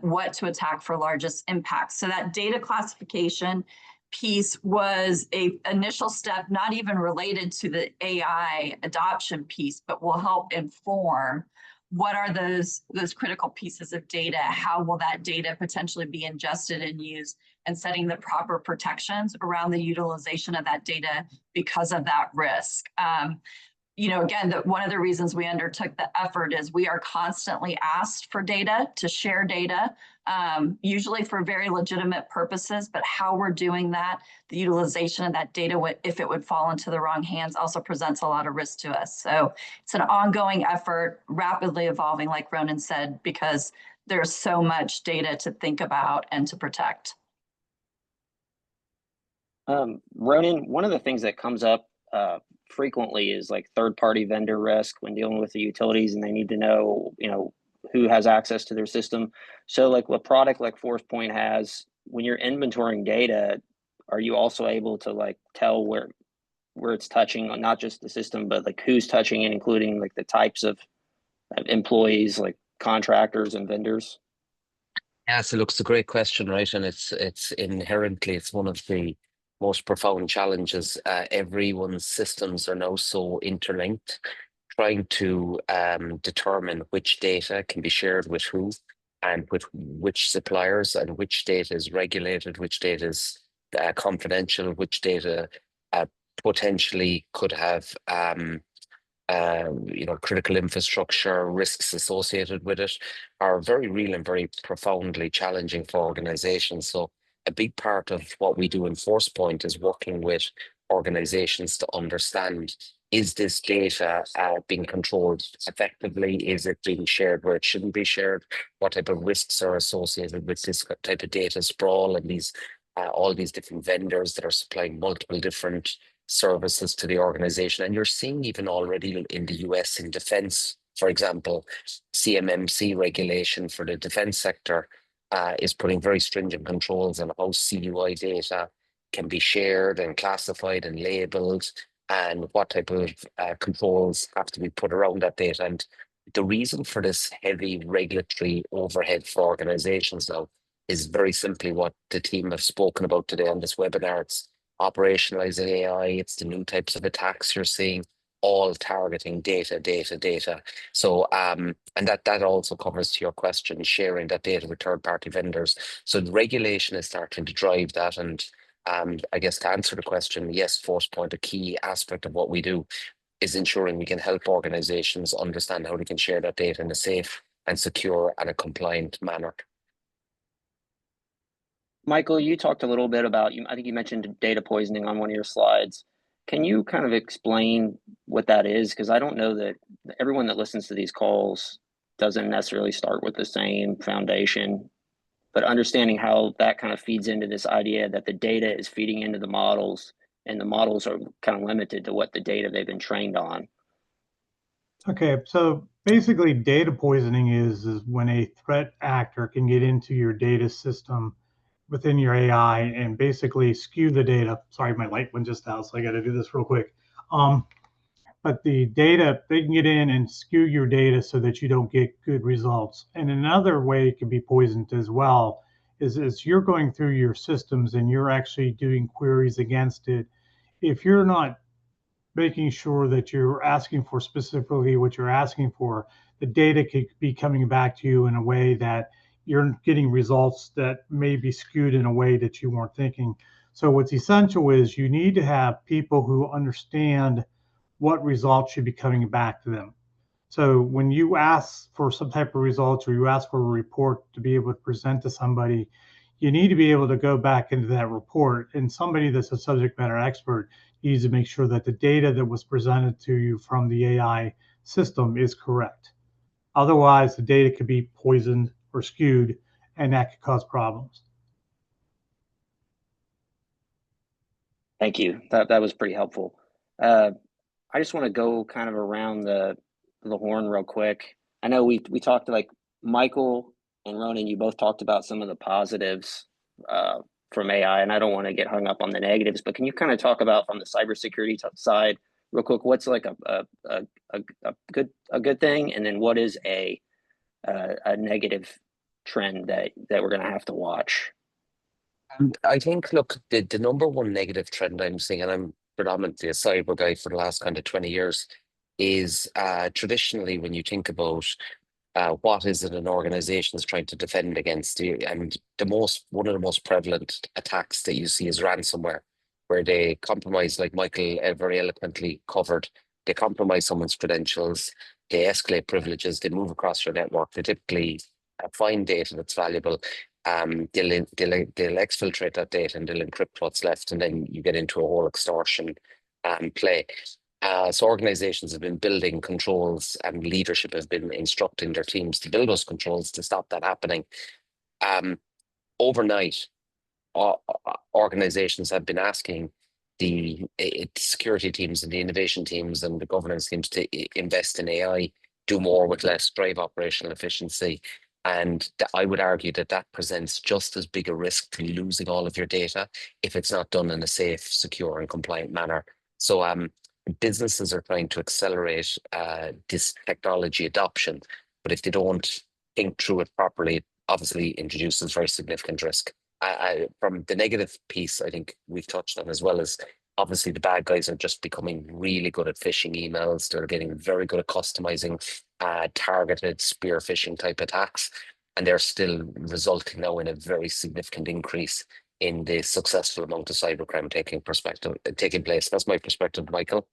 what to attack for largest impact. So that data classification piece was a initial step, not even related to the AI adoption piece, but will help inform what are those critical pieces of data, how will that data potentially be ingested and used, and setting the proper protections around the utilization of that data because of that risk. Again, one of the reasons we undertook the effort is we are constantly asked for data, to share data, usually for very legitimate purposes, but how we're doing that, the utilization of that data, if it would fall into the wrong hands, also presents a lot of risk to us. So it's an ongoing effort, rapidly evolving, like Ronan said, because there's so much data to think about and to protect. Ronan, one of the things that comes up frequently is like third-party vendor risk when dealing with the utilities, and they need to know, who has access to their system. So like a product like Forcepoint has, when you're inventorying data, are you also able to like tell where it's touching on not just the system, but like who's touching it, including like the types of employees, like contractors and vendors? Yeah, so it's a great question, right? And it's inherently, it's one of the most profound challenges. Everyone's systems are now so interlinked, trying to determine which data can be shared with who and with which suppliers, and which data is regulated, which data is confidential, which data potentially could have critical infrastructure risks associated with it, are very real and very profoundly challenging for organizations. So a big part of what we do in Forcepoint is working with organizations to understand, is this data being controlled effectively? Is it being shared where it shouldn't be shared? What type of risks are associated with this type of data sprawl and these all these different vendors that are supplying multiple different services to the organization? And you're seeing even already in the US in defense, for example, CMMC regulation for the defense sector is putting very stringent controls on how CUI data can be shared and classified and labeled, and what type of controls have to be put around that data. And the reason for this heavy regulatory overhead for organizations now is very simply what the team have spoken about today on this webinar. It's operationalizing AI, it's the new types of attacks you're seeing, all targeting data. So, and that also covers, to your question, sharing that data with third-party vendors. So the regulation is starting to drive that. And I guess to answer the question, yes, Forcepoint, a key aspect of what we do. is ensuring we can help organizations understand how they can share that data in a safe and secure and a compliant manner. Michael, you talked a little bit about, I think you mentioned data poisoning on one of your slides. Can you kind of explain what that is? Because I don't know that everyone that listens to these calls doesn't necessarily start with the same foundation, but understanding how that kind of feeds into this idea that the data is feeding into the models and the models are kind of limited to what the data they've been trained on. Okay, so basically data poisoning is when a threat actor can get into your data system within your AI and basically skew the data. Sorry, my light went just out, so I got to do this real quick. But the data, they can get in and skew your data so that you don't get good results. And another way it can be poisoned as well is you're going through your systems and you're actually doing queries against it. If you're not making sure that you're asking for specifically what you're asking for, the data could be coming back to you in a way that you're getting results that may be skewed in a way that you weren't thinking. So what's essential is you need to have people who understand what results should be coming back to them. So when you ask for some type of results or you ask for a report to be able to present to somebody, you need to be able to go back into that report, and somebody that's a subject matter expert needs to make sure that the data that was presented to you from the AI system is correct. Otherwise, the data could be poisoned or skewed, and that could cause problems. Thank you. That was pretty helpful. I just want to go kind of around the horn real quick. I know we talked, like Michael and Ronan, you both talked about some of the positives from AI, and I don't want to get hung up on the negatives, but can you kind of talk about from the cybersecurity side real quick, what's like a good thing, and then what is a negative trend that we're going to have to watch? And I think, look, the number one negative trend I'm seeing, and I'm predominantly a cyber guy for the last kind of 20 years, is traditionally when you think about what is it an organization is trying to defend against, and one of the most prevalent attacks that you see is ransomware, where they compromise, like Michael very eloquently covered, they compromise someone's credentials, they escalate privileges, they move across your network, they typically find data that's valuable. They'll exfiltrate that data and they'll encrypt what's left, and then you get into a whole extortion play. So organizations have been building controls, and leadership has been instructing their teams to build those controls to stop that happening. Overnight, organizations have been asking the security teams and the innovation teams and the governance teams to invest in AI, do more with less, drive operational efficiency. And I would argue that that presents just as big a risk to losing all of your data if it's not done in a safe, secure, and compliant manner. So businesses are trying to accelerate this technology adoption, but if they don't think through it properly, it obviously introduces very significant risk. From the negative piece, I think we've touched on, as well as obviously the bad guys are just becoming really good at phishing emails. They're getting very good at customizing targeted spear phishing type attacks, and they're still resulting now in a very significant increase in the successful amount of cybercrime taking place. That's my perspective, Michael.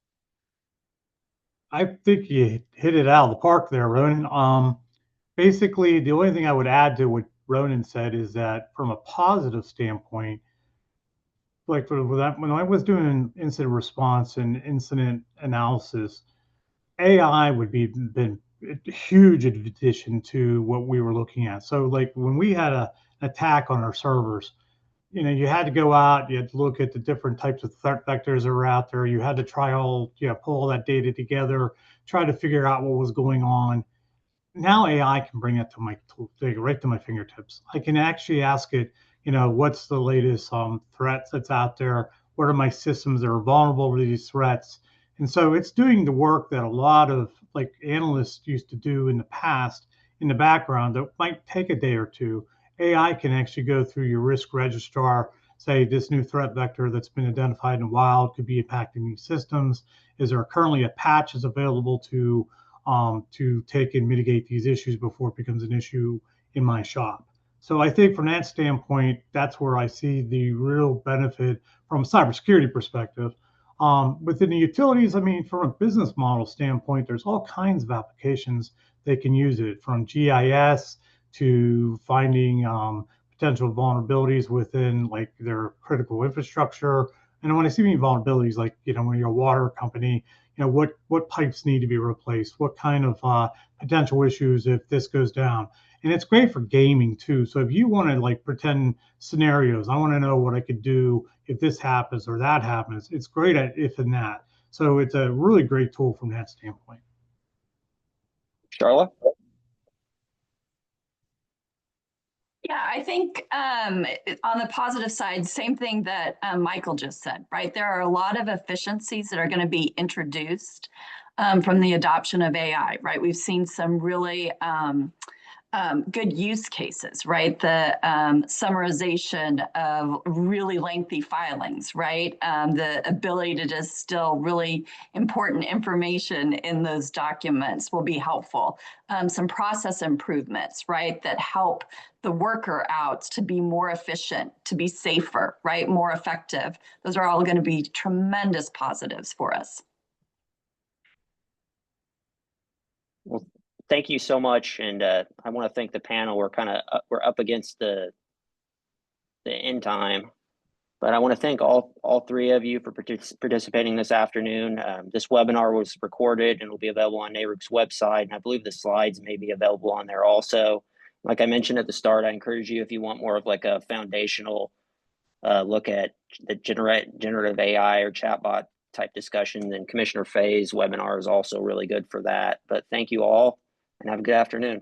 I think you hit it out of the park there, Ronan. Basically, the only thing I would add to what Ronan said is that from a positive standpoint, like when I was doing incident response and incident analysis, AI would be been a huge addition to what we were looking at. So like when we had an attack on our servers, you had to go out, you had to look at the different types of threat vectors that were out there. You had to pull all that data together, try to figure out what was going on. Now AI can bring it right to my fingertips. I can actually ask it, what's the latest threats that's out there? What are my systems that are vulnerable to these threats? And so it's doing the work that a lot of like analysts used to do in the past in the background that might take a day or two. AI can actually go through your risk registrar, say this new threat vector that's been identified in the wild could be impacting these systems. Is there currently a patch that's available to take and mitigate these issues before it becomes an issue in my shop? So I think from that standpoint, that's where I see the real benefit from a cybersecurity perspective. Within the utilities, I mean, from a business model standpoint, there's all kinds of applications they can use it, from GIS to finding potential vulnerabilities within like their critical infrastructure. And when I see vulnerabilities, like, when you're a water company, what pipes need to be replaced, what kind of potential issues if this goes down. And it's great for gaming too. So if you want to like pretend scenarios, I want to know what I could do if this happens or that happens. It's great at if and that. So it's a really great tool from that standpoint. Charla? Yeah, I think on the positive side, same thing that Michael just said, right? There are a lot of efficiencies that are going to be introduced from the adoption of AI, right? We've seen some really good use cases, right? The summarization of really lengthy filings, right? The ability to distill really important information in those documents will be helpful. Some process improvements, right? That help the worker out to be more efficient, to be safer, right? More effective. Those are all going to be tremendous positives for us. Well, thank you so much, and I want to thank the panel. We're up against the end time, but I want to thank all three of you for participating this afternoon. This webinar was recorded and will be available on NARUC's website, and I believe the slides may be available on there also. Like I mentioned at the start, I encourage you, if you want more of like a foundational look at the generative AI or chatbot type discussion, then Commissioner Fay's webinar is also really good for that. But thank you all, and have a good afternoon.